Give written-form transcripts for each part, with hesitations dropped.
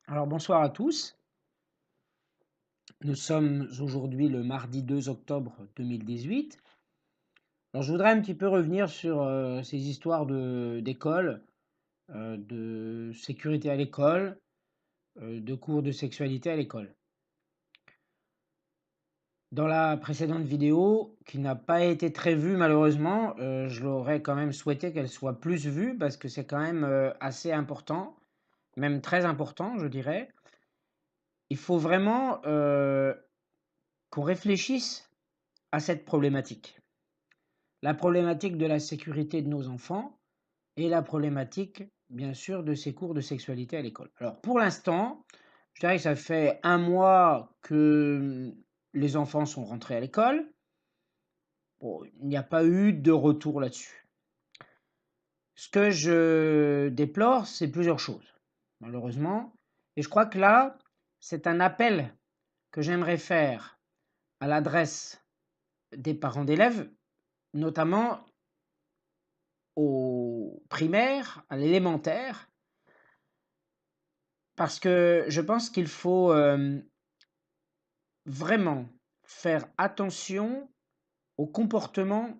Alors bonsoir à tous. Nous sommes aujourd'hui le mardi 2 octobre 2018. Alors je voudrais un petit peu revenir sur ces histoires d'école, de sécurité à l'école, de cours de sexualité à l'école. Dans la précédente vidéo, qui n'a pas été très vue malheureusement, je l'aurais quand même souhaité qu'elle soit plus vue parce que c'est quand même assez important, même très important je dirais. Il faut vraiment qu'on réfléchisse à cette problématique. La problématique de la sécurité de nos enfants et la problématique, bien sûr, de ces cours de sexualité à l'école. Alors, pour l'instant, je dirais que ça fait 1 mois que les enfants sont rentrés à l'école. Bon, il n'y a pas eu de retour là-dessus. Ce que je déplore, c'est plusieurs choses, malheureusement. Et je crois que là, c'est un appel que j'aimerais faire à l'adresse des parents d'élèves, notamment au primaire, à l'élémentaire, parce que je pense qu'il faut vraiment faire attention au comportement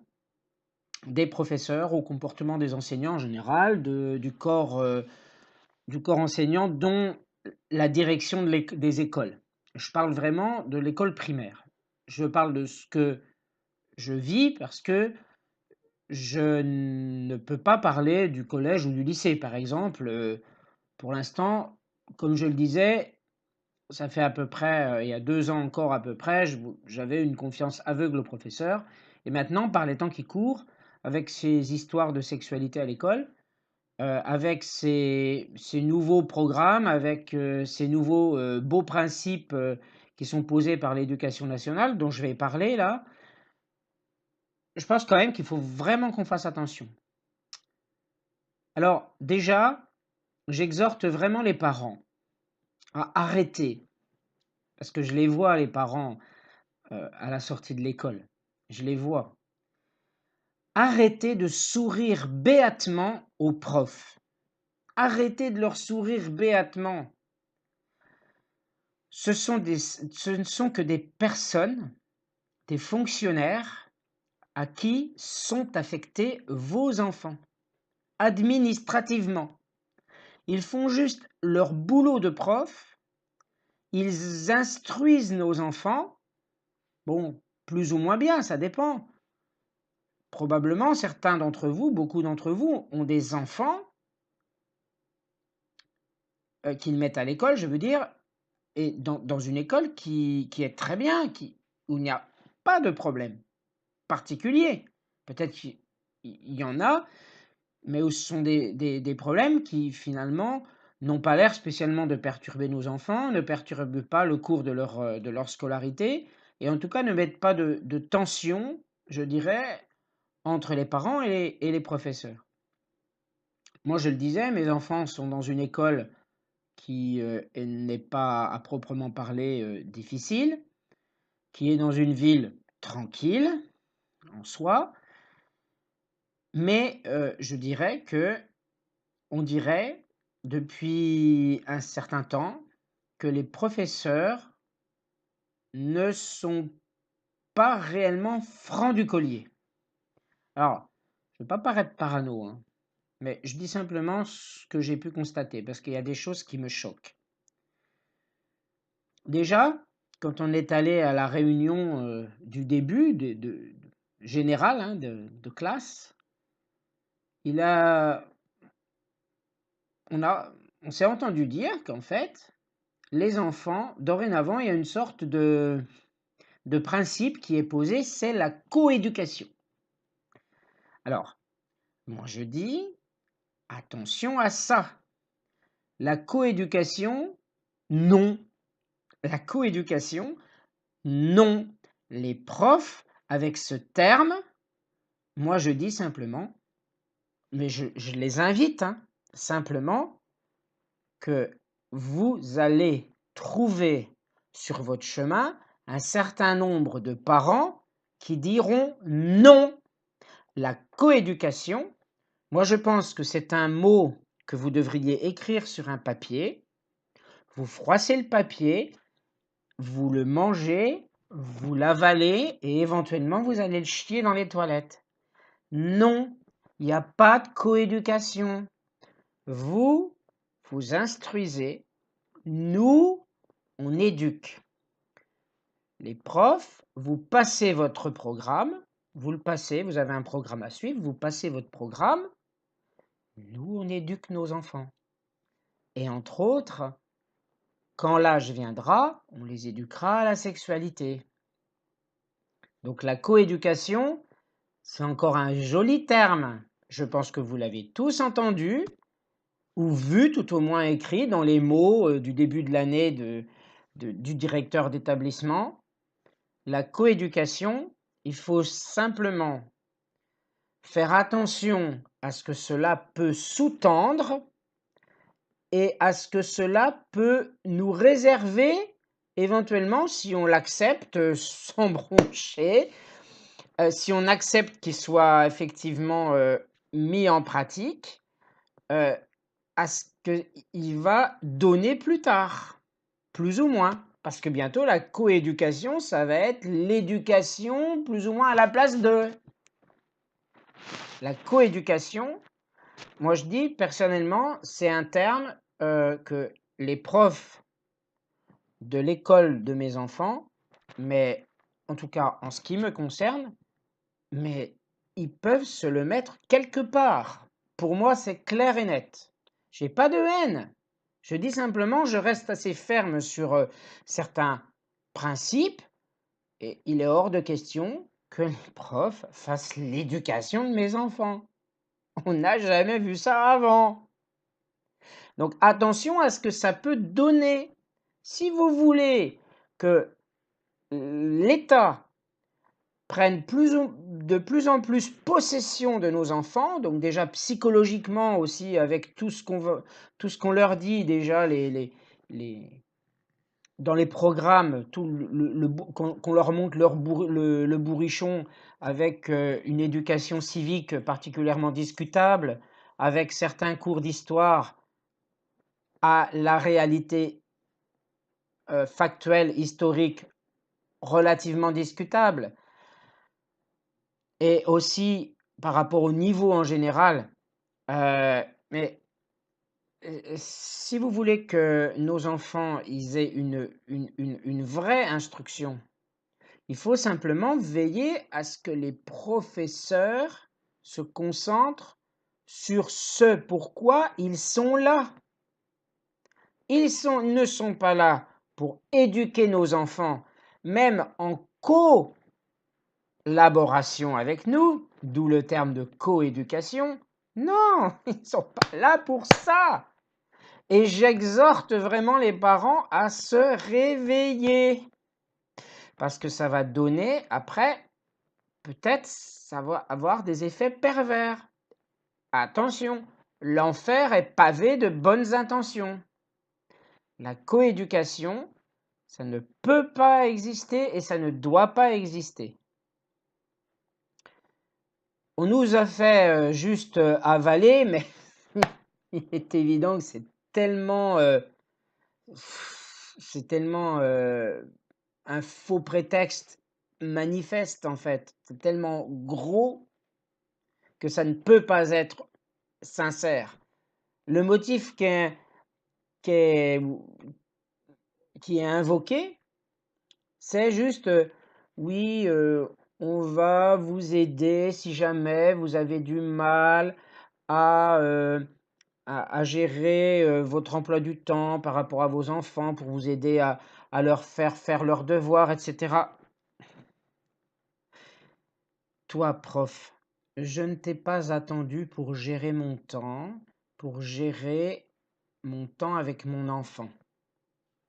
des professeurs, au comportement des enseignants en général, du corps enseignant, dont la direction des écoles. Je parle vraiment de l'école primaire. Je parle de ce que je vis parce que je ne peux pas parler du collège ou du lycée, par exemple. Pour l'instant, comme je le disais, ça fait à peu près, il y a 2 ans encore à peu près, j'avais une confiance aveugle au professeur. Et maintenant, par les temps qui courent, avec ces histoires de sexualité à l'école, avec ces nouveaux programmes, avec ces nouveaux beaux principes qui sont posés par l'éducation nationale, dont je vais parler là, je pense quand même qu'il faut vraiment qu'on fasse attention. Alors, déjà, j'exhorte vraiment les parents à arrêter, parce que je les vois, les parents, à la sortie de l'école. Je les vois. Arrêtez de sourire béatement aux profs. Arrêtez de leur sourire béatement. Ce ne sont que des personnes, des fonctionnaires à qui sont affectés vos enfants, administrativement. Ils font juste leur boulot de prof, ils instruisent nos enfants, bon, plus ou moins bien, ça dépend. Probablement, certains d'entre vous, beaucoup d'entre vous, ont des enfants qu'ils mettent à l'école, je veux dire, et dans une école qui est très bien, où il n'y a pas de problème particulier. Peut-être qu'il y en a, mais où ce sont des problèmes qui finalement n'ont pas l'air spécialement de perturber nos enfants, ne perturbent pas le cours de leur scolarité, et en tout cas ne mettent pas de tension, je dirais, entre les parents et les professeurs. Moi, je le disais, mes enfants sont dans une école qui n'est pas à proprement parler difficile, qui est dans une ville tranquille en soi, mais je dirais que on dirait depuis un certain temps que les professeurs ne sont pas réellement francs du collier. Alors, je ne veux pas paraître parano, hein, mais je dis simplement ce que j'ai pu constater, parce qu'il y a des choses qui me choquent. Déjà, quand on est allé à la réunion du début, générale, hein, de classe, il a, on s'est entendu dire qu'en fait, les enfants, dorénavant, il y a une sorte de principe qui est posé, c'est la coéducation. Alors, moi je dis, attention à ça. La coéducation, non. La coéducation, non. Les profs, avec ce terme, moi je dis simplement, mais je les invite, hein, simplement, que vous allez trouver sur votre chemin un certain nombre de parents qui diront non. La coéducation, moi je pense que c'est un mot que vous devriez écrire sur un papier, vous froissez le papier, vous le mangez, vous l'avalez et éventuellement vous allez le chier dans les toilettes. Non, il n'y a pas de coéducation. Vous, vous instruisez, nous, on éduque. Les profs, vous passez votre programme, vous le passez, vous avez un programme à suivre, vous passez votre programme, nous, on éduque nos enfants. Et entre autres, quand l'âge viendra, on les éduquera à la sexualité. Donc la coéducation, c'est encore un joli terme. Je pense que vous l'avez tous entendu ou vu, tout au moins écrit dans les mots du début de l'année du directeur d'établissement. La coéducation, il faut simplement faire attention à ce que cela peut sous-tendre et à ce que cela peut nous réserver, éventuellement, si on l'accepte sans broncher, si on accepte qu'il soit effectivement mis en pratique, à ce qu'il va donner plus tard, plus ou moins. Parce que bientôt, la coéducation, ça va être l'éducation plus ou moins à la place de. La coéducation, moi je dis personnellement, c'est un terme que les profs de l'école de mes enfants, mais en tout cas en ce qui me concerne, mais ils peuvent se le mettre quelque part. Pour moi, c'est clair et net. J'ai pas de haine. Je dis simplement, je reste assez ferme sur certains principes et il est hors de question que les profs fassent l'éducation de mes enfants. On n'a jamais vu ça avant. Donc attention à ce que ça peut donner. Si vous voulez que l'État prenne de plus en plus possession de nos enfants, donc déjà psychologiquement aussi avec tout ce qu'on leur dit déjà dans les programmes, qu'on leur montre le bourrichon avec une éducation civique particulièrement discutable, avec certains cours d'histoire à la réalité factuelle, historique, relativement discutable, et aussi par rapport au niveau en général. Mais si vous voulez que nos enfants ils aient une vraie instruction, il faut simplement veiller à ce que les professeurs se concentrent sur ce pourquoi ils sont là. Ils ne sont pas là pour éduquer nos enfants, même en collaboration avec nous, d'où le terme de coéducation. Non, ils ne sont pas là pour ça. Et j'exhorte vraiment les parents à se réveiller. Parce que ça va donner, après, peut-être ça va avoir des effets pervers. Attention, l'enfer est pavé de bonnes intentions. La coéducation, ça ne peut pas exister et ça ne doit pas exister. On nous a fait juste avaler, mais il est évident que c'est tellement un faux prétexte manifeste en fait. C'est tellement gros que ça ne peut pas être sincère. Le motif qui est invoqué, c'est juste oui, on va vous aider si jamais vous avez du mal à gérer votre emploi du temps par rapport à vos enfants pour vous aider à leur faire leurs devoirs, etc. Toi, prof, je ne t'ai pas attendu pour gérer mon temps, pour gérer mon temps avec mon enfant.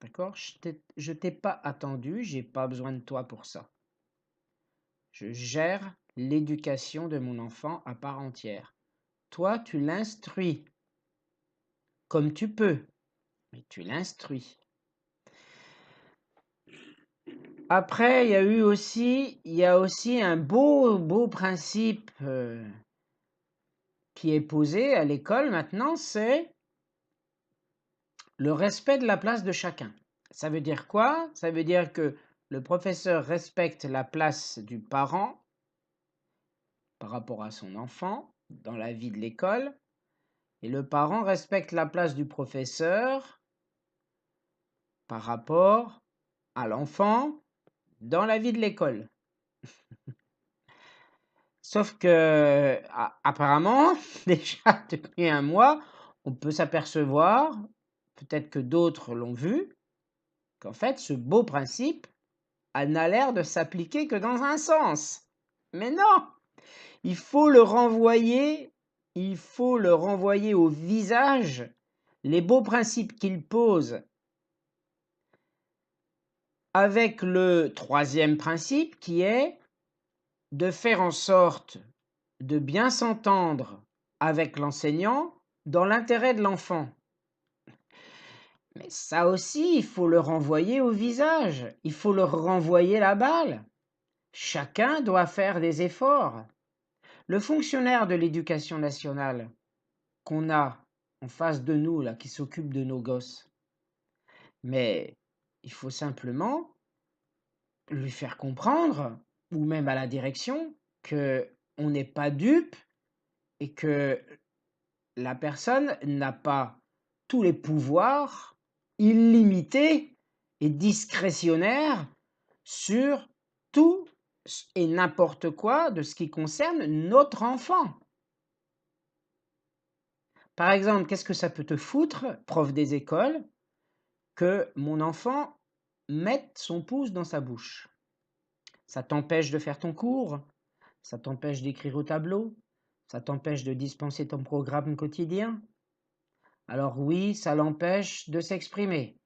D'accord? Je t'ai pas attendu, j'ai pas besoin de toi pour ça. Je gère l'éducation de mon enfant à part entière. Toi, tu l'instruis comme tu peux, mais tu l'instruis. Après, il y a aussi un beau principe qui est posé à l'école maintenant, c'est le respect de la place de chacun. Ça veut dire quoi? Ça veut dire que le professeur respecte la place du parent par rapport à son enfant dans la vie de l'école, et le parent respecte la place du professeur par rapport à l'enfant dans la vie de l'école. Sauf que, apparemment, déjà depuis un mois, on peut s'apercevoir, peut-être que d'autres l'ont vu, qu'en fait, ce beau principe n'a l'air de s'appliquer que dans un sens. Mais non, il faut le renvoyer au visage, les beaux principes qu'il pose avec le troisième principe qui est de faire en sorte de bien s'entendre avec l'enseignant dans l'intérêt de l'enfant. Mais ça aussi, il faut le renvoyer au visage, il faut leur renvoyer la balle. Chacun doit faire des efforts. Le fonctionnaire de l'éducation nationale qu'on a en face de nous, là, qui s'occupe de nos gosses, mais il faut simplement lui faire comprendre, ou même à la direction, que on n'est pas dupe et que la personne n'a pas tous les pouvoirs illimités et discrétionnaires sur tout et n'importe quoi de ce qui concerne notre enfant. Par exemple, qu'est-ce que ça peut te foutre, prof des écoles, que mon enfant mette son pouce dans sa bouche? Ça t'empêche de faire ton cours, ça t'empêche d'écrire au tableau, ça t'empêche de dispenser ton programme quotidien. Alors oui, ça l'empêche de s'exprimer.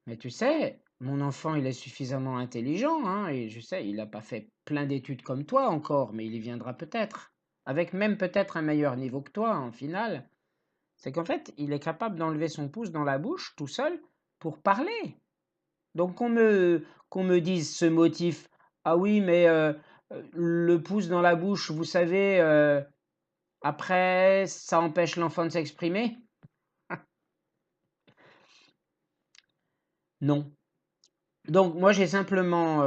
Mais tu sais, mon enfant, il est suffisamment intelligent, hein, et je sais, il n'a pas fait plein d'études comme toi encore, mais il y viendra peut-être, avec même peut-être un meilleur niveau que toi en finale. C'est qu'en fait, il est capable d'enlever son pouce dans la bouche tout seul pour parler. Donc qu'on me dise ce motif, ah oui, mais le pouce dans la bouche, vous savez, après, ça empêche l'enfant de s'exprimer? Non. Donc moi, j'ai simplement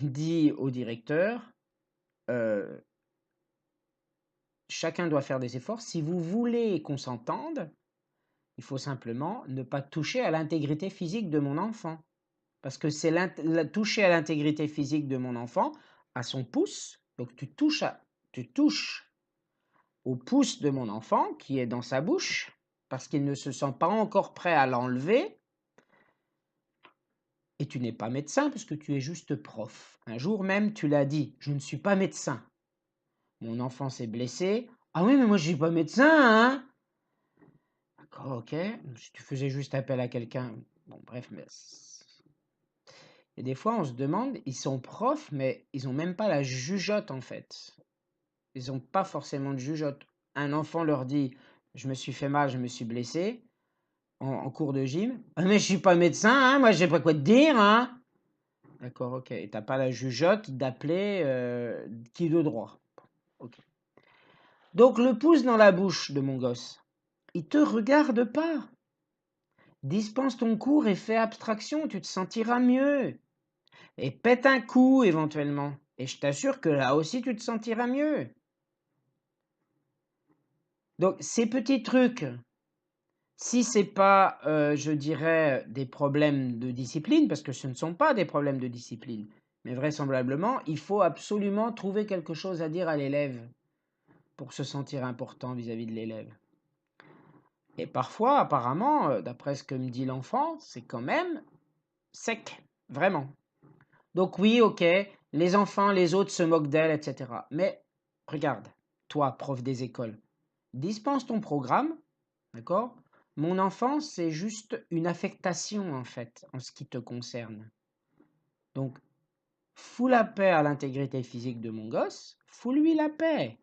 dit au directeur, chacun doit faire des efforts. Si vous voulez qu'on s'entende, il faut simplement ne pas toucher à l'intégrité physique de mon enfant. Parce que c'est toucher à l'intégrité physique de mon enfant, à son pouce. Donc tu touches au pouce de mon enfant qui est dans sa bouche, parce qu'il ne se sent pas encore prêt à l'enlever. Et tu n'es pas médecin parce que tu es juste prof. Un jour même, tu l'as dit, je ne suis pas médecin. Mon enfant s'est blessé. Ah oui, mais moi je suis pas médecin, hein? D'accord, ok. Si tu faisais juste appel à quelqu'un. Bon, bref, mais. Et des fois, on se demande, ils sont profs, mais ils n'ont même pas la jugeote en fait. Ils n'ont pas forcément de jugeote. Un enfant leur dit, je me suis fait mal, je me suis blessé en cours de gym. Ah, mais je suis pas médecin, hein, moi je sais pas quoi te dire, hein. D'accord, ok. Et t'as pas la jugeote d'appeler qui de droit. Ok. Donc le pouce dans la bouche de mon gosse, il te regarde pas. Dispense ton cours et fais abstraction, tu te sentiras mieux. Et pète un coup éventuellement. Et je t'assure que là aussi tu te sentiras mieux. Donc ces petits trucs, si c'est pas, je dirais, des problèmes de discipline, parce que ce ne sont pas des problèmes de discipline, mais vraisemblablement, il faut absolument trouver quelque chose à dire à l'élève pour se sentir important vis-à-vis de l'élève. Et parfois, apparemment, d'après ce que me dit l'enfant, c'est quand même sec, vraiment. Donc oui, ok, les enfants, les autres se moquent d'elle, etc. Mais regarde, toi, prof des écoles, dispense ton programme, d'accord? Mon enfant, c'est juste une affectation, en fait, en ce qui te concerne. Donc, fous la paix à l'intégrité physique de mon gosse, fous-lui la paix.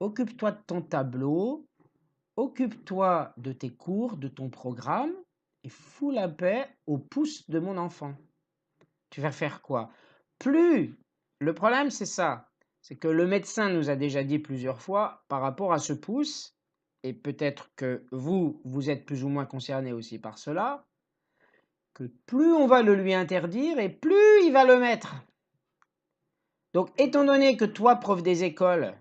Occupe-toi de ton tableau, occupe-toi de tes cours, de ton programme, et fous la paix au pouce de mon enfant. Tu vas faire quoi? Plus, le problème c'est ça, c'est que le médecin nous a déjà dit plusieurs fois par rapport à ce pouce, et peut-être que vous êtes plus ou moins concerné aussi par cela, que plus on va le lui interdire et plus il va le mettre. Donc, étant donné que toi, prof des écoles,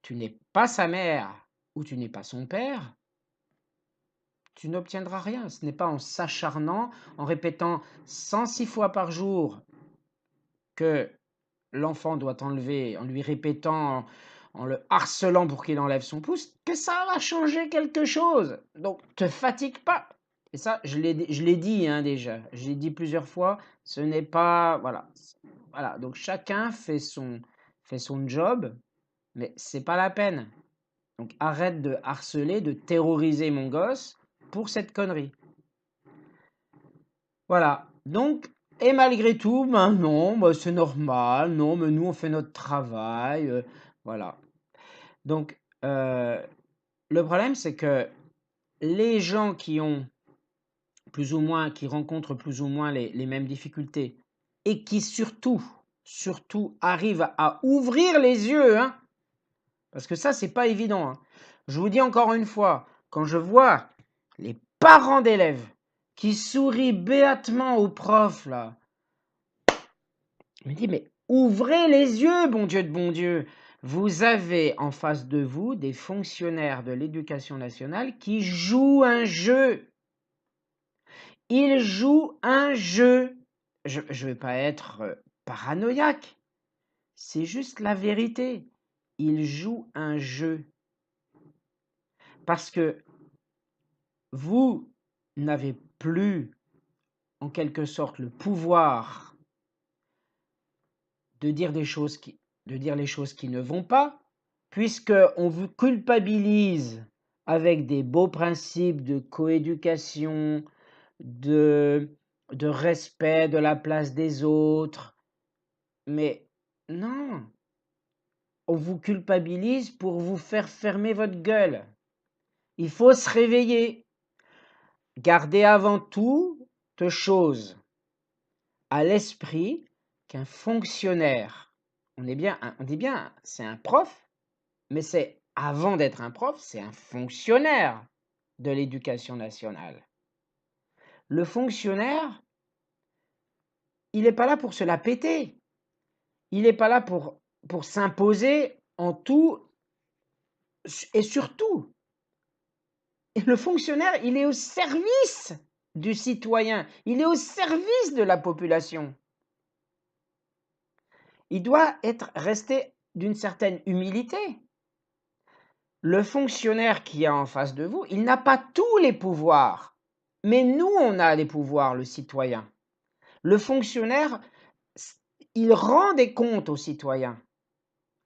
tu n'es pas sa mère ou tu n'es pas son père, tu n'obtiendras rien. Ce n'est pas en s'acharnant, en répétant 106 fois par jour que l'enfant doit enlever, en lui répétant, en le harcelant pour qu'il enlève son pouce, que ça va changer quelque chose. Donc, te fatigue pas. Et ça, je l'ai dit hein, déjà. J'ai dit plusieurs fois, ce n'est pas... Voilà. Voilà. Donc, chacun fait son job, mais c'est pas la peine. Donc, arrête de harceler, de terroriser mon gosse pour cette connerie. Voilà. Donc, et malgré tout, ben non, ben c'est normal, non, mais nous on fait notre travail, voilà. Donc, le problème c'est que les gens qui ont plus ou moins, qui rencontrent plus ou moins les mêmes difficultés et qui surtout arrivent à ouvrir les yeux, hein, parce que ça c'est pas évident, hein. Je vous dis encore une fois, quand je vois les parents d'élèves qui sourient béatement aux profs là, je me dis, mais ouvrez les yeux, bon Dieu de bon Dieu. Vous avez en face de vous des fonctionnaires de l'éducation nationale qui jouent un jeu. Ils jouent un jeu. Je ne vais pas être paranoïaque. C'est juste la vérité. Ils jouent un jeu. Parce que vous n'avez plus, en quelque sorte, le pouvoir de dire les choses qui ne vont pas, puisqu'on vous culpabilise avec des beaux principes de coéducation, de respect de la place des autres. Mais non, on vous culpabilise pour vous faire fermer votre gueule. Il faut se réveiller. Gardez avant toute chose à l'esprit qu'un fonctionnaire, on dit bien, c'est un prof, mais c'est avant d'être un prof, c'est un fonctionnaire de l'éducation nationale. Le fonctionnaire, il n'est pas là pour se la péter. Il n'est pas là pour s'imposer en tout et surtout. Et le fonctionnaire, il est au service du citoyen. Il est au service de la population. Il doit rester d'une certaine humilité. Le fonctionnaire qui est en face de vous, il n'a pas tous les pouvoirs. Mais nous, on a les pouvoirs, le citoyen. Le fonctionnaire, il rend des comptes aux citoyens.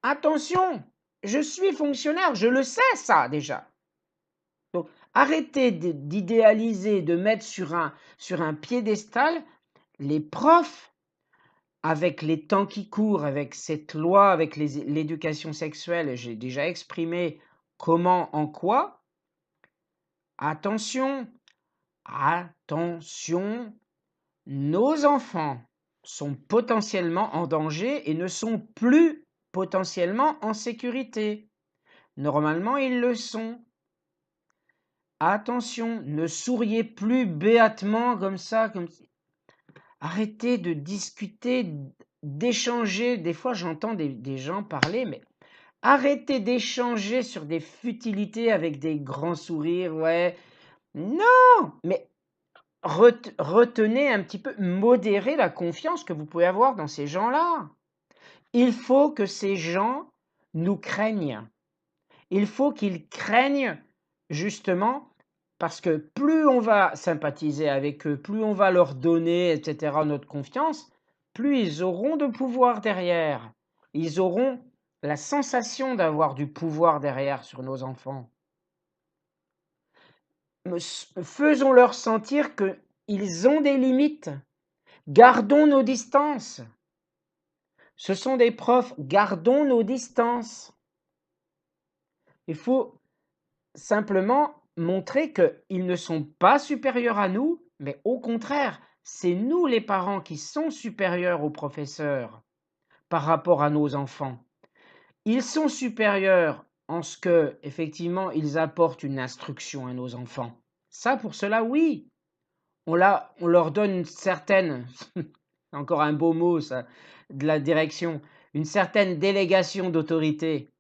Attention, je suis fonctionnaire, je le sais ça déjà. Donc, arrêtez d'idéaliser, de mettre sur un piédestal les profs avec les temps qui courent, avec cette loi, avec l'éducation sexuelle. J'ai déjà exprimé comment, en quoi. Attention, attention, nos enfants sont potentiellement en danger et ne sont plus potentiellement en sécurité. Normalement, ils le sont. Attention, ne souriez plus béatement comme ça, Arrêtez de discuter, d'échanger. Des fois, j'entends des gens parler, mais arrêtez d'échanger sur des futilités avec des grands sourires, ouais. Non, mais retenez un petit peu, modérez la confiance que vous pouvez avoir dans ces gens-là. Il faut que ces gens nous craignent. Il faut qu'ils craignent justement parce que plus on va sympathiser avec eux, plus on va leur donner, etc., notre confiance, plus ils auront de pouvoir derrière. Ils auront la sensation d'avoir du pouvoir derrière sur nos enfants. Faisons-leur sentir qu'ils ont des limites. Gardons nos distances. Ce sont des profs, gardons nos distances. Il faut simplement montrer qu'ils ne sont pas supérieurs à nous, mais au contraire, c'est nous les parents qui sont supérieurs aux professeurs par rapport à nos enfants. Ils sont supérieurs en ce que, effectivement, ils apportent une instruction à nos enfants. Ça, pour cela, oui. On leur donne une certaine, encore un beau mot, ça, de la direction, une certaine délégation d'autorité.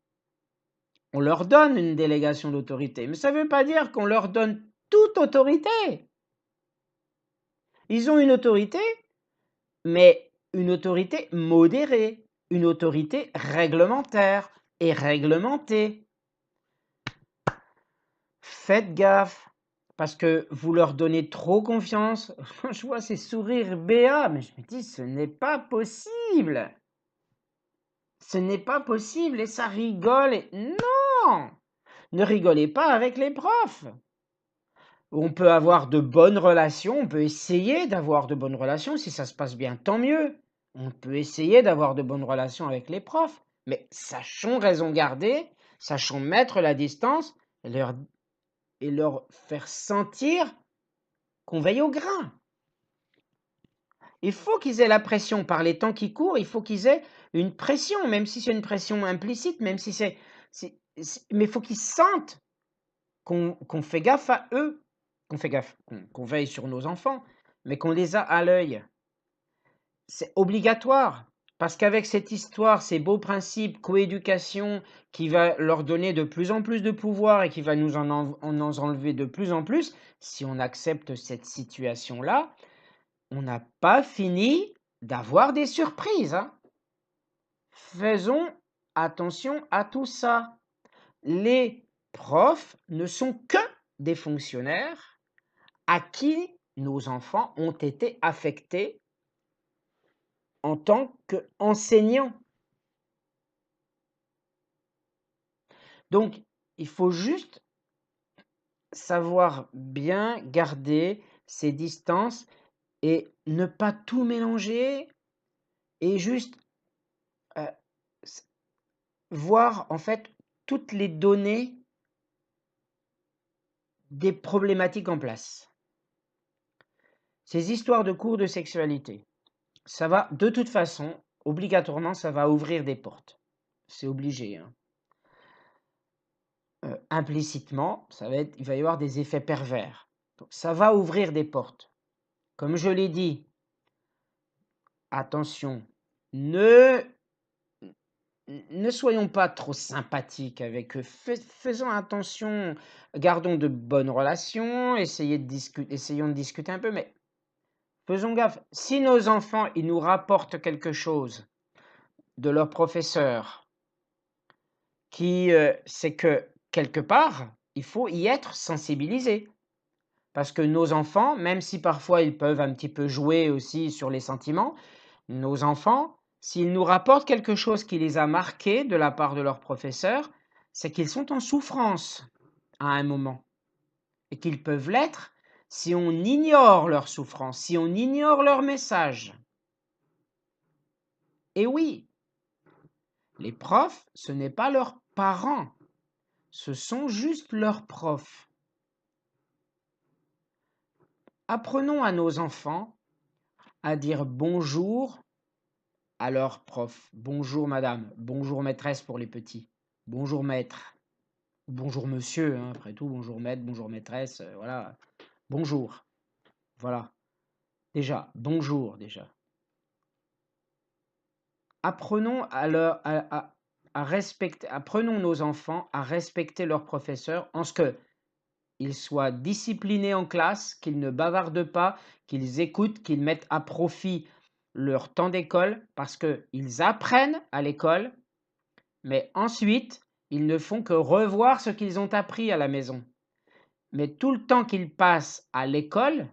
On leur donne une délégation d'autorité, mais ça ne veut pas dire qu'on leur donne toute autorité. Ils ont une autorité, mais une autorité modérée, une autorité réglementaire et réglementée. Faites gaffe, parce que vous leur donnez trop confiance. Je vois ces sourires béats, mais je me dis, ce n'est pas possible. Ce n'est pas possible et ça rigole. Non! Ne rigolez pas avec les profs. On peut avoir de bonnes relations, on peut essayer d'avoir de bonnes relations. Si ça se passe bien, tant mieux. On peut essayer d'avoir de bonnes relations avec les profs, mais sachons raison garder, sachons mettre la distance et leur faire sentir qu'on veille au grain. Il faut qu'ils aient la pression par les temps qui courent, il faut qu'ils aient une pression, même si c'est une pression implicite, même si mais il faut qu'ils sentent qu'on fait gaffe à eux, qu'on fait gaffe, qu'on veille sur nos enfants, mais qu'on les a à l'œil. C'est obligatoire, parce qu'avec cette histoire, ces beaux principes, coéducation, qui va leur donner de plus en plus de pouvoir et qui va nous en enlever de plus en plus, si on accepte cette situation-là, on n'a pas fini d'avoir des surprises, hein. Faisons attention à tout ça. Les profs ne sont que des fonctionnaires à qui nos enfants ont été affectés en tant qu'enseignants. Donc, il faut juste savoir bien garder ses distances et ne pas tout mélanger et juste voir en fait toutes les données des problématiques en place. Ces histoires de cours de sexualité, ça va de toute façon, obligatoirement, ça va ouvrir des portes. C'est obligé, hein. Implicitement, il va y avoir des effets pervers. Donc, ça va ouvrir des portes. Comme je l'ai dit, attention, ne soyons pas trop sympathiques avec eux. Faisons attention, gardons de bonnes relations, essayons de discuter un peu, mais faisons gaffe. Si nos enfants, ils nous rapportent quelque chose de leur professeur, c'est que quelque part, il faut y être sensibilisé. Parce que nos enfants, même si parfois ils peuvent un petit peu jouer aussi sur les sentiments, nos enfants, s'ils nous rapportent quelque chose qui les a marqués de la part de leur professeur, c'est qu'ils sont en souffrance à un moment. Et qu'ils peuvent l'être si on ignore leur souffrance, si on ignore leur message. Et oui, les profs, ce n'est pas leurs parents, ce sont juste leurs profs. Apprenons à nos enfants à dire bonjour à leur prof. Bonjour madame, bonjour maîtresse pour les petits, bonjour maître, bonjour monsieur, hein, après tout, bonjour maître, bonjour maîtresse, voilà, bonjour, voilà, déjà, bonjour déjà. Apprenons apprenons nos enfants à respecter leurs professeurs en ce que ils soient disciplinés en classe, qu'ils ne bavardent pas, qu'ils écoutent, qu'ils mettent à profit leur temps d'école parce qu'ils apprennent à l'école, mais ensuite, ils ne font que revoir ce qu'ils ont appris à la maison. Mais tout le temps qu'ils passent à l'école,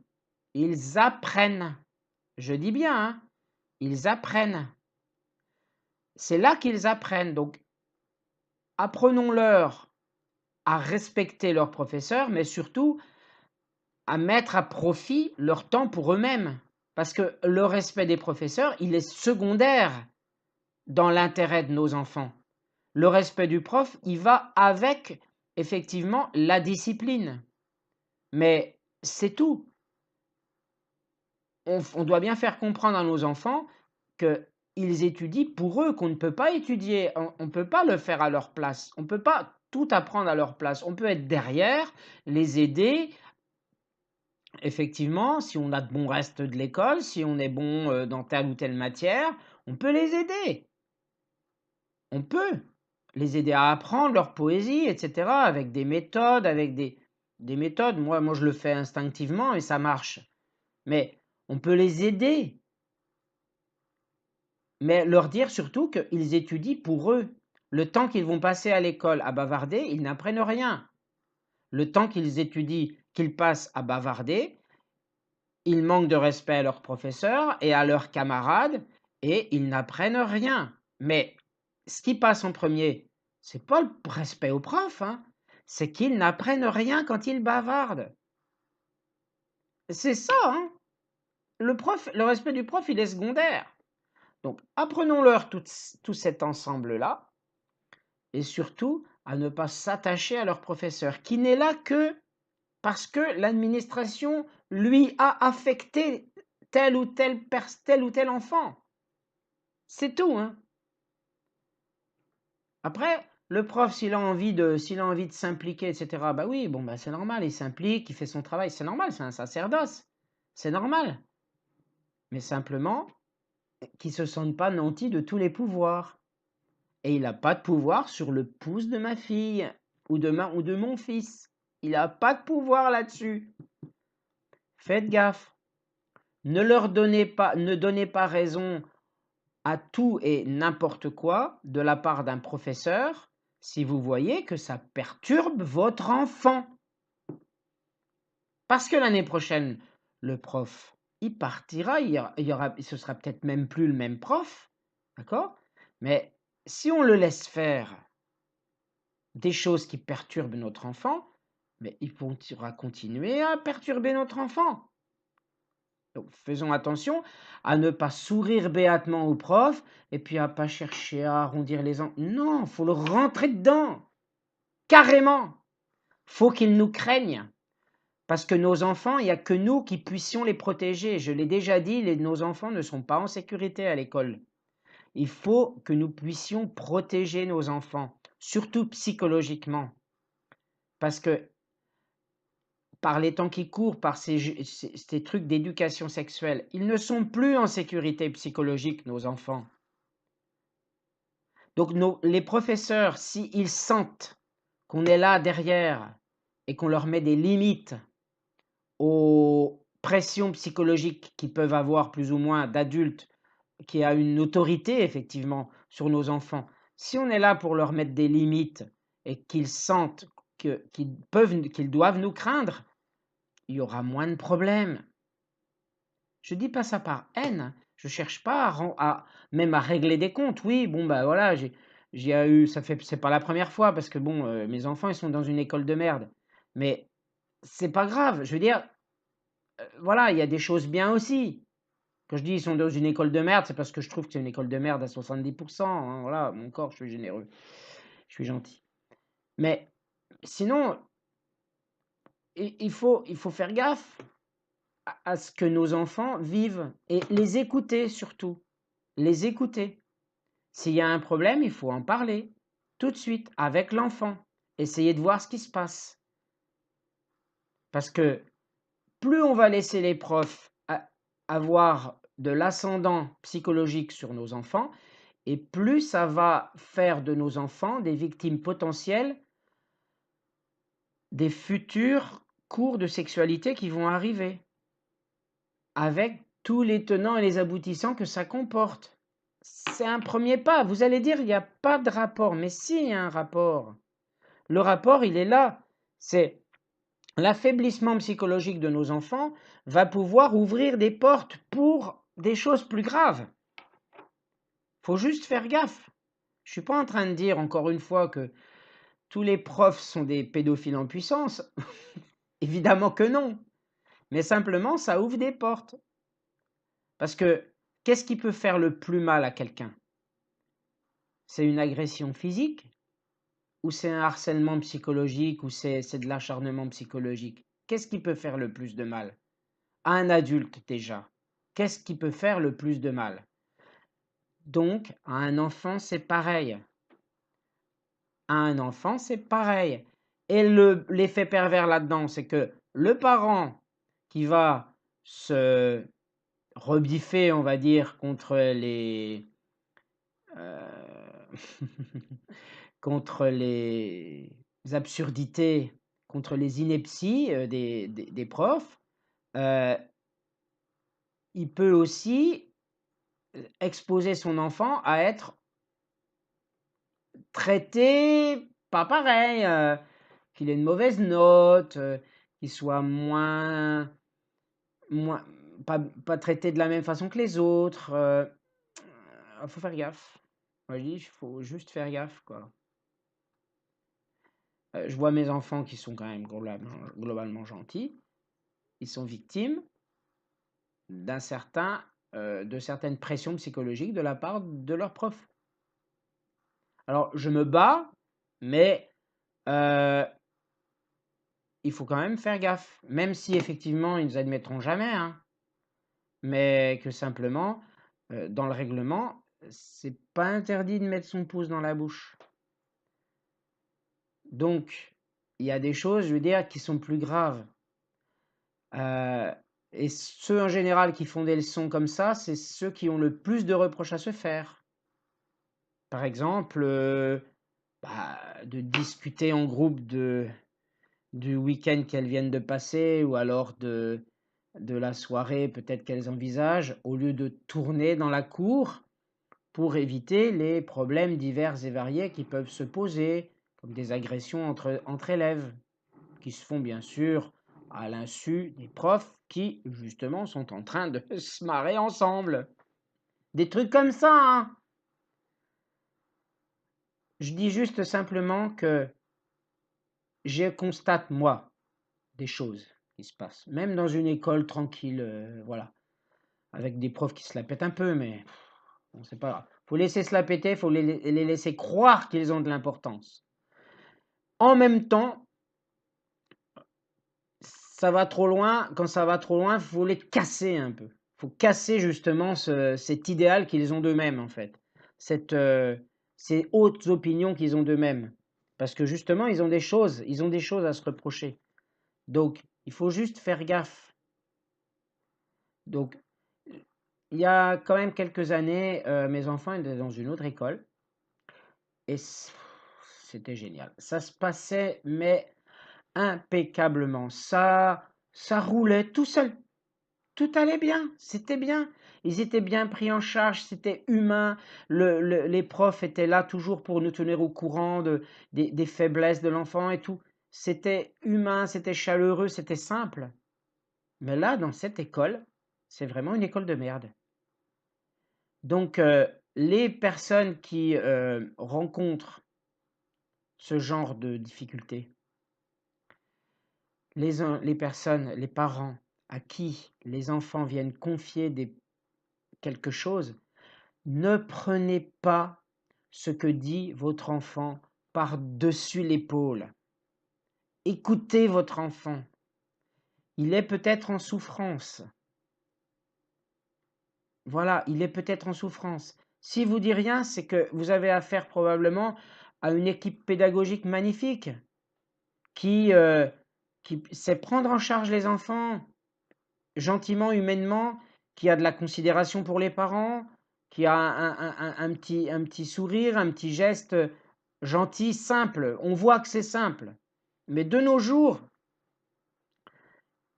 ils apprennent. Je dis bien, hein, ils apprennent. C'est là qu'ils apprennent. Donc, apprenons-leur à respecter leurs professeurs, mais surtout à mettre à profit leur temps pour eux-mêmes. Parce que le respect des professeurs, il est secondaire dans l'intérêt de nos enfants. Le respect du prof, il va avec, effectivement, la discipline. Mais c'est tout. On doit bien faire comprendre à nos enfants qu'ils étudient pour eux, qu'on ne peut pas étudier, on ne peut pas le faire à leur place. On ne peut pas tout apprendre à leur place. On peut être derrière, les aider. Effectivement, si on a de bons restes de l'école, si on est bon dans telle ou telle matière, on peut les aider. On peut les aider à apprendre leur poésie, etc., avec des méthodes, avec des méthodes. Moi, je le fais instinctivement et ça marche. Mais on peut les aider. Mais leur dire surtout qu'ils étudient pour eux. Le temps qu'ils vont passer à l'école à bavarder, ils n'apprennent rien. Le temps qu'ils étudient, qu'ils passent à bavarder, ils manquent de respect à leurs professeurs et à leurs camarades et ils n'apprennent rien. Mais ce qui passe en premier, c'est pas le respect au prof, hein, c'est qu'ils n'apprennent rien quand ils bavardent. C'est ça, hein. Le respect du prof, il est secondaire. Donc, apprenons-leur tout cet ensemble-là et surtout à ne pas s'attacher à leur professeur, qui n'est là que parce que l'administration lui a affecté tel ou tel enfant. C'est tout, hein. Après, le prof, s'il a envie de s'impliquer, etc., bah oui, bon, bah c'est normal, il s'implique, il fait son travail, c'est normal, c'est un sacerdoce, c'est normal. Mais simplement, qu'il ne se sente pas nanti de tous les pouvoirs. Et il n'a pas de pouvoir sur le pouce de ma fille ou de mon fils. Il n'a pas de pouvoir là-dessus. Faites gaffe. Ne donnez pas raison à tout et n'importe quoi de la part d'un professeur si vous voyez que ça perturbe votre enfant. Parce que l'année prochaine, le prof, il partira, ce sera peut-être même plus le même prof, d'accord? Mais si on le laisse faire des choses qui perturbent notre enfant, mais il pourra continuer à perturber notre enfant. Donc faisons attention à ne pas sourire béatement au prof et puis à pas chercher à arrondir les angles. Non, faut le rentrer dedans. Carrément. Faut qu'ils nous craignent. Parce que nos enfants, il n'y a que nous qui puissions les protéger. Je l'ai déjà dit, nos enfants ne sont pas en sécurité à l'école. Il faut que nous puissions protéger nos enfants, surtout psychologiquement. Parce que par les temps qui courent, par ces trucs d'éducation sexuelle, ils ne sont plus en sécurité psychologique, nos enfants. Donc les professeurs, s'ils sentent qu'on est là derrière et qu'on leur met des limites aux pressions psychologiques qu'ils peuvent avoir plus ou moins d'adultes, qui a une autorité effectivement sur nos enfants, si on est là pour leur mettre des limites et qu'ils sentent qu'ils doivent nous craindre, il y aura moins de problèmes. Je dis pas ça par haine, je cherche pas même à régler des comptes. Oui, bon bah voilà, c'est pas la première fois parce que bon, mes enfants ils sont dans une école de merde, mais c'est pas grave. Je veux dire, voilà, il y a des choses bien aussi. Quand je dis ils sont dans une école de merde, c'est parce que je trouve que c'est une école de merde à 70%. Hein, voilà, mon corps, je suis généreux, je suis gentil. Mais sinon, il faut faire gaffe à ce que nos enfants vivent et les écouter surtout. Les écouter. S'il y a un problème, il faut en parler tout de suite avec l'enfant. Essayer de voir ce qui se passe. Parce que plus on va laisser les profs avoir de l'ascendant psychologique sur nos enfants, et plus ça va faire de nos enfants des victimes potentielles des futurs cours de sexualité qui vont arriver, avec tous les tenants et les aboutissants que ça comporte. C'est un premier pas. Vous allez dire, il n'y a pas de rapport. Mais si, il y a un rapport. Le rapport, il est là. C'est l'affaiblissement psychologique de nos enfants va pouvoir ouvrir des portes pour des choses plus graves. Faut juste faire gaffe. Je suis pas en train de dire, encore une fois, que tous les profs sont des pédophiles en puissance. Évidemment que non. Mais simplement, ça ouvre des portes. Parce que qu'est-ce qui peut faire le plus mal à quelqu'un? C'est une agression physique ou c'est un harcèlement psychologique ou c'est de l'acharnement psychologique? Qu'est-ce qui peut faire le plus de mal? À un adulte déjà. Qu'est-ce qui peut faire le plus de mal? Donc, à un enfant, c'est pareil. à un enfant, c'est pareil. Et l'effet pervers là-dedans, c'est que le parent qui va se rebiffer, on va dire, contre les contre les absurdités, contre les inepties des profs, euh, il peut aussi exposer son enfant à être traité pas pareil, qu'il ait une mauvaise note, qu'il soit moins pas traité de la même façon que les autres. Faut faire gaffe. Moi, je dis, il faut juste faire gaffe, quoi. Je vois mes enfants qui sont quand même globalement gentils. Ils sont victimes de certaines pressions psychologiques de la part de leurs profs. Alors, je me bats, mais il faut quand même faire gaffe, même si effectivement ils ne nous admettront jamais, hein, mais que simplement, dans le règlement, c'est pas interdit de mettre son pouce dans la bouche. Donc, il y a des choses, je veux dire, qui sont plus graves. Et ceux en général qui font des leçons comme ça, c'est ceux qui ont le plus de reproches à se faire. Par exemple, de discuter en groupe du week-end qu'elles viennent de passer ou alors de la soirée peut-être qu'elles envisagent, au lieu de tourner dans la cour pour éviter les problèmes divers et variés qui peuvent se poser, comme des agressions entre élèves, qui se font bien sûr à l'insu des profs qui, justement, sont en train de se marrer ensemble. Des trucs comme ça, hein. Je dis juste simplement que je constate, moi, des choses qui se passent, même dans une école tranquille, voilà, avec des profs qui se la pètent un peu, mais bon, c'est pas grave. Faut laisser se la péter, faut les laisser croire qu'ils ont de l'importance. En même temps, ça va trop loin. Quand ça va trop loin, faut les casser un peu. Faut casser justement cet idéal qu'ils ont d'eux-mêmes en fait, ces hautes opinions qu'ils ont d'eux-mêmes, parce que justement ils ont des choses à se reprocher. Donc il faut juste faire gaffe. Donc il y a quand même quelques années, mes enfants étaient dans une autre école et c'était génial. Ça se passait mais impeccablement. Ça roulait tout seul. Tout allait bien, c'était bien. Ils étaient bien pris en charge, c'était humain. Les profs étaient là toujours pour nous tenir au courant des faiblesses de l'enfant et tout. C'était humain, c'était chaleureux, c'était simple. Mais là, dans cette école, c'est vraiment une école de merde. Donc, les personnes qui rencontrent ce genre de difficultés, les personnes, les parents à qui les enfants viennent confier quelque chose, ne prenez pas ce que dit votre enfant par-dessus l'épaule. Écoutez votre enfant. Il est peut-être en souffrance. Voilà, il est peut-être en souffrance. S'il vous dit rien, c'est que vous avez affaire probablement à une équipe pédagogique magnifique qui, qui sait prendre en charge les enfants gentiment, humainement, qui a de la considération pour les parents, qui a un petit sourire, un petit geste gentil, simple. On voit que c'est simple. Mais de nos jours,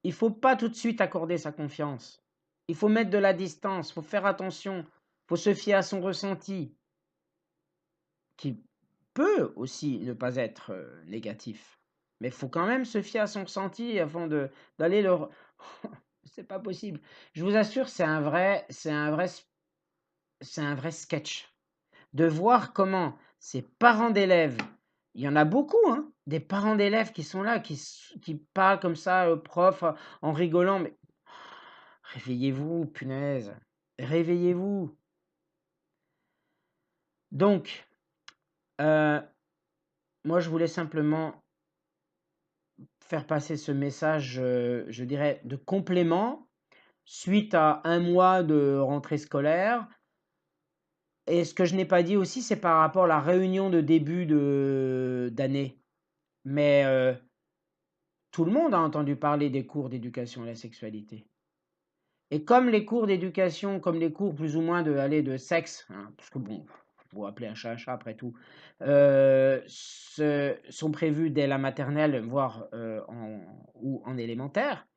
il ne faut pas tout de suite accorder sa confiance. Il faut mettre de la distance, il faut faire attention, il faut se fier à son ressenti, qui peut aussi ne pas être négatif. Mais il faut quand même se fier à son ressenti avant d'aller le... C'est pas possible. Je vous assure, c'est un vrai sketch. De voir comment ces parents d'élèves, il y en a beaucoup, hein, des parents d'élèves qui sont là, qui parlent comme ça au prof en rigolant, mais réveillez-vous, punaise, réveillez-vous. Donc, moi, je voulais simplement faire passer ce message, je dirais, de complément suite à un mois de rentrée scolaire. Et ce que je n'ai pas dit aussi, c'est par rapport à la réunion de début d'année. Mais tout le monde a entendu parler des cours d'éducation à la sexualité. Et comme les cours d'éducation, comme les cours plus ou moins de sexe, hein, parce que bon, faut appeler un chat après tout, sont prévus dès la maternelle, voire ou en élémentaire,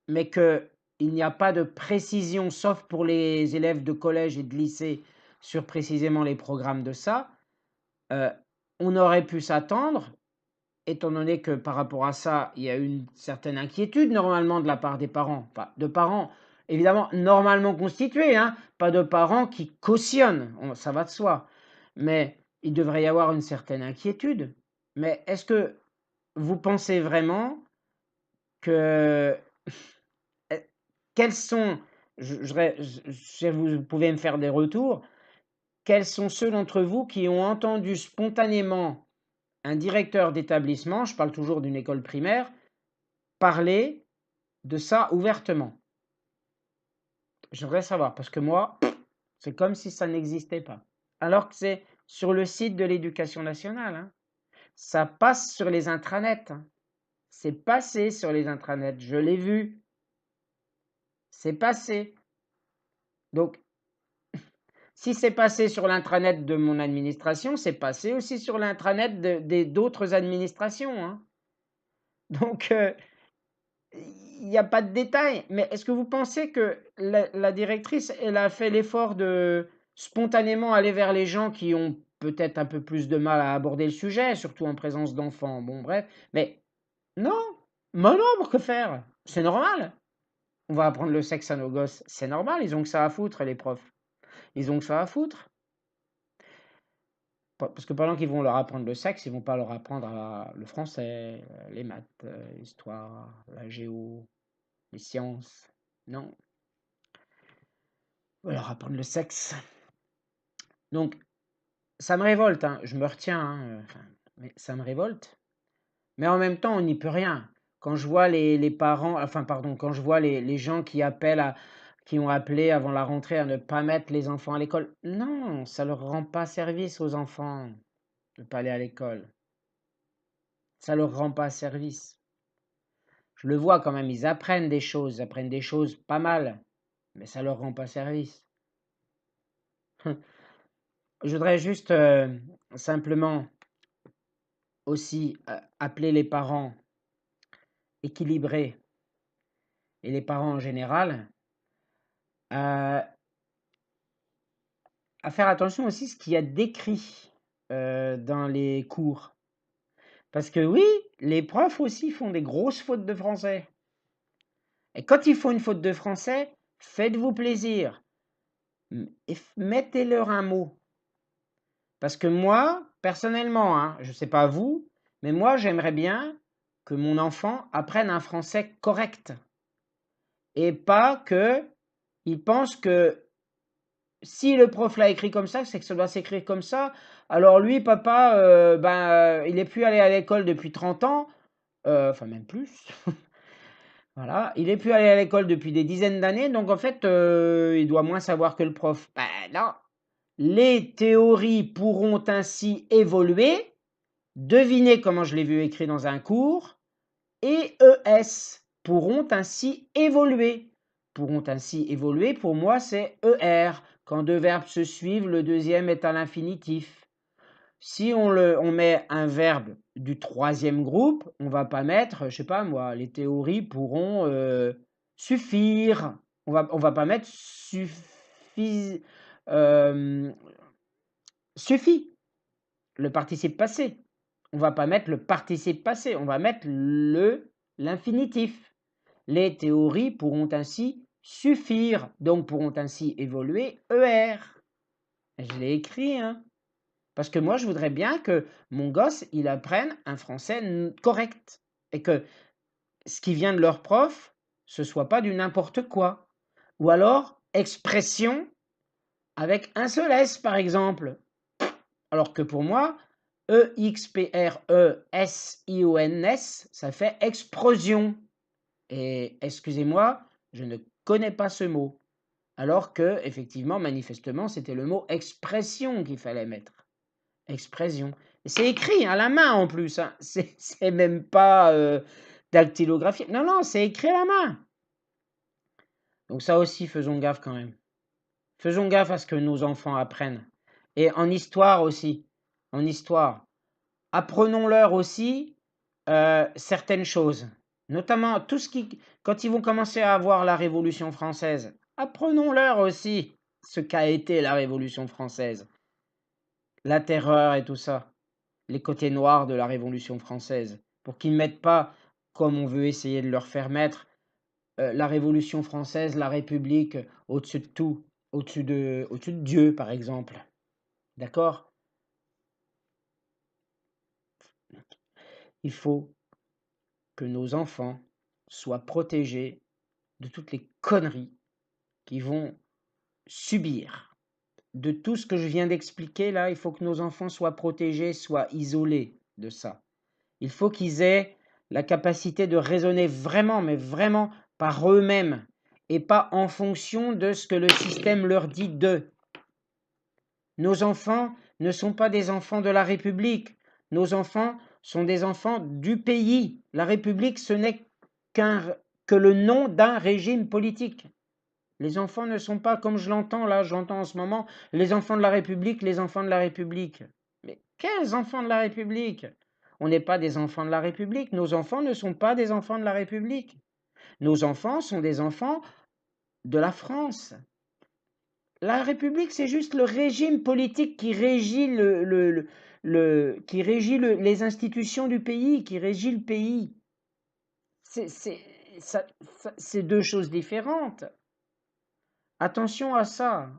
mais qu'il n'y a pas de précision, sauf pour les élèves de collège et de lycée, sur précisément les programmes de ça, on aurait pu s'attendre, étant donné que par rapport à ça, il y a une certaine inquiétude normalement de la part des parents, pas de parents évidemment normalement constitués, hein, pas de parents qui cautionnent, ça va de soi, mais il devrait y avoir une certaine inquiétude. Mais est-ce que vous pensez vraiment que quels sont, vous pouvez me faire des retours, quels sont ceux d'entre vous qui ont entendu spontanément un directeur d'établissement, je parle toujours d'une école primaire, parler de ça ouvertement? J'aimerais savoir, parce que moi, c'est comme si ça n'existait pas. Alors que c'est sur le site de l'Éducation nationale, hein. Ça passe sur les intranets, hein. C'est passé sur les intranets, je l'ai vu. C'est passé. Donc, si c'est passé sur l'intranet de mon administration, c'est passé aussi sur l'intranet d'autres administrations, hein. Donc, il n'y a pas de détail. Mais est-ce que vous pensez que la directrice, elle a fait l'effort de spontanément aller vers les gens qui ont peut-être un peu plus de mal à aborder le sujet, surtout en présence d'enfants? Bon, bref. Mais non, mais non, pour que faire? C'est normal. On va apprendre le sexe à nos gosses. C'est normal, ils ont que ça à foutre, les profs. Ils ont que ça à foutre. Parce que pendant qu'ils vont leur apprendre le sexe, ils vont pas leur apprendre le français, les maths, l'histoire, la géo, les sciences. Non. On va leur apprendre le sexe. Donc, ça me révolte, hein. Je me retiens, hein, mais ça me révolte. Mais en même temps, on n'y peut rien. Quand je vois les parents, enfin pardon, quand je vois les gens qui ont appelé avant la rentrée à ne pas mettre les enfants à l'école, non, ça leur rend pas service aux enfants de pas aller à l'école. Ça leur rend pas service. Je le vois quand même, ils apprennent des choses pas mal, mais ça leur rend pas service. Je voudrais juste simplement aussi appeler les parents équilibrés et les parents en général à faire attention aussi à ce qu'il y a décrit dans les cours. Parce que oui, les profs aussi font des grosses fautes de français. Et quand ils font une faute de français, faites-vous plaisir et mettez-leur un mot. Parce que moi, personnellement, hein, je ne sais pas vous, mais moi j'aimerais bien que mon enfant apprenne un français correct. Et pas qu'il pense que si le prof l'a écrit comme ça, c'est que ça doit s'écrire comme ça. Alors lui, papa, il n'est plus allé à l'école depuis 30 ans, enfin même plus. Voilà, il n'est plus allé à l'école depuis des dizaines d'années, donc en fait, il doit moins savoir que le prof. Ben non, les théories pourront ainsi évoluer. Devinez comment je l'ai vu écrit dans un cours. ES pourront ainsi évoluer. Pourront ainsi évoluer, pour moi, c'est ER. Quand deux verbes se suivent, le deuxième est à l'infinitif. Si on met un verbe du troisième groupe, on va pas mettre, je sais pas moi, les théories pourront suffire. On va pas mettre suffit, le participe passé. On va pas mettre le participe passé, on va mettre l'infinitif. Les théories pourront ainsi suffire, donc pourront ainsi évoluer ER. Je l'ai écrit, hein. Parce que moi, je voudrais bien que mon gosse, il apprenne un français correct. Et que ce qui vient de leur prof, ce soit pas du n'importe quoi. Ou alors, expression avec un seul S, par exemple. Alors que pour moi, EXPRESIONS, ça fait explosion. Et excusez-moi, je ne connais pas ce mot. Alors que, effectivement, manifestement, c'était le mot expression qu'il fallait mettre. Expression. Et c'est écrit à la main en plus, hein. C'est même pas dactylographié. Non, non, c'est écrit à la main. Donc ça aussi, faisons gaffe quand même. Faisons gaffe à ce que nos enfants apprennent. Et en histoire aussi. En histoire. Apprenons-leur aussi certaines choses. Notamment tout ce qui. Quand ils vont commencer à avoir la Révolution française, apprenons-leur aussi ce qu'a été la Révolution française. La terreur et tout ça. Les côtés noirs de la Révolution française. Pour qu'ils ne mettent pas, comme on veut essayer de leur faire mettre, la Révolution française, la République, au-dessus de tout. Au-dessus de Dieu, par exemple. D'accord? Il faut que nos enfants soient protégés de toutes les conneries qu'ils vont subir. De tout ce que je viens d'expliquer là, il faut que nos enfants soient protégés, soient isolés de ça. Il faut qu'ils aient la capacité de raisonner vraiment, mais vraiment par eux-mêmes et pas en fonction de ce que le système leur dit d'eux. Nos enfants ne sont pas des enfants de la République. Nos enfants sont des enfants du pays. La République, ce n'est que le nom d'un régime politique. Les enfants ne sont pas comme je l'entends là, j'entends en ce moment, les enfants de la République, les enfants de la République. Mais quels enfants de la République? On n'est pas des enfants de la République. Nos enfants ne sont pas des enfants de la République. Nos enfants sont des enfants de la France. La République, c'est juste le régime politique qui régit les institutions du pays, qui régit le pays. C'est deux choses différentes. Attention à ça,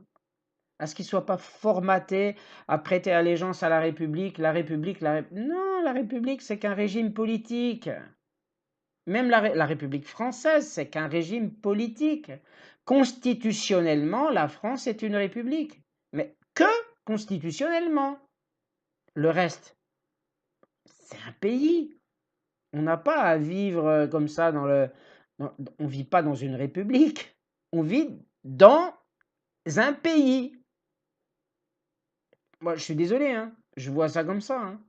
à ce qu'il ne soit pas formaté à prêter allégeance à la République. Non, la République, c'est qu'un régime politique. Même la République française, c'est qu'un régime politique. Constitutionnellement, la France est une république. Mais que constitutionnellement. Le reste, c'est un pays. On n'a pas à vivre comme ça on ne vit pas dans une république. On vit dans un pays. Moi, je suis désolé, hein. Je vois ça comme ça. Hein.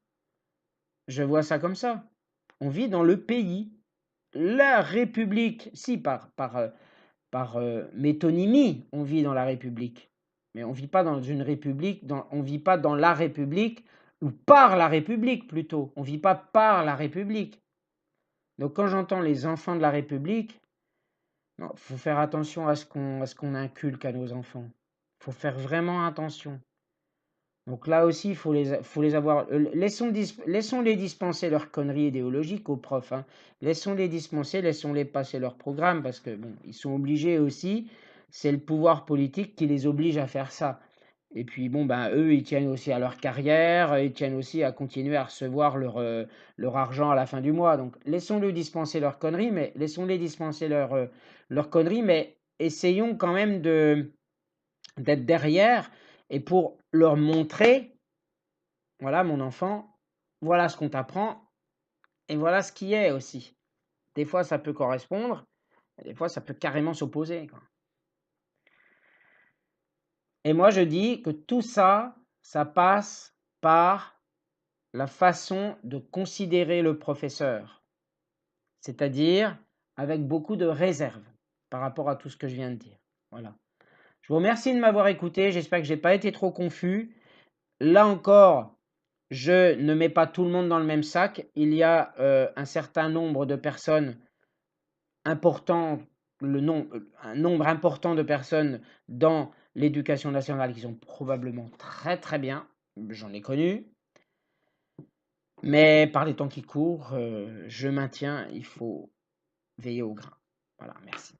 Je vois ça comme ça. On vit dans le pays. La République, si par métonymie, on vit dans la République. Mais on ne vit pas dans une République, on ne vit pas dans la République, ou par la République plutôt. On ne vit pas par la République. Donc quand j'entends les enfants de la République, il faut faire attention à ce qu'on inculque à nos enfants. Il faut faire vraiment attention. Donc là aussi, il faut les avoir. Laissons-les dispenser leurs conneries idéologiques aux profs. Hein. Laissons-les dispenser, laissons-les passer leur programme parce que bon, ils sont obligés aussi. C'est le pouvoir politique qui les oblige à faire ça. Et puis bon, ben eux, ils tiennent aussi à leur carrière, ils tiennent aussi à continuer à recevoir leur argent à la fin du mois. Donc laissons-les dispenser leurs conneries, mais laissons-les dispenser leurs conneries, mais essayons quand même d'être derrière et pour leur montrer, voilà mon enfant, voilà ce qu'on t'apprend et voilà ce qui est aussi. Des fois ça peut correspondre, et des fois ça peut carrément s'opposer. Et moi je dis que tout ça, ça passe par la façon de considérer le professeur, c'est-à-dire avec beaucoup de réserve par rapport à tout ce que je viens de dire. Voilà. Je vous remercie de m'avoir écouté, j'espère que je n'ai pas été trop confus. Là encore, je ne mets pas tout le monde dans le même sac. Il y a un certain nombre de personnes importantes, un nombre important de personnes dans l'éducation nationale qui sont probablement très très bien. J'en ai connu. Mais par les temps qui courent, je maintiens, il faut veiller au grain. Voilà, merci.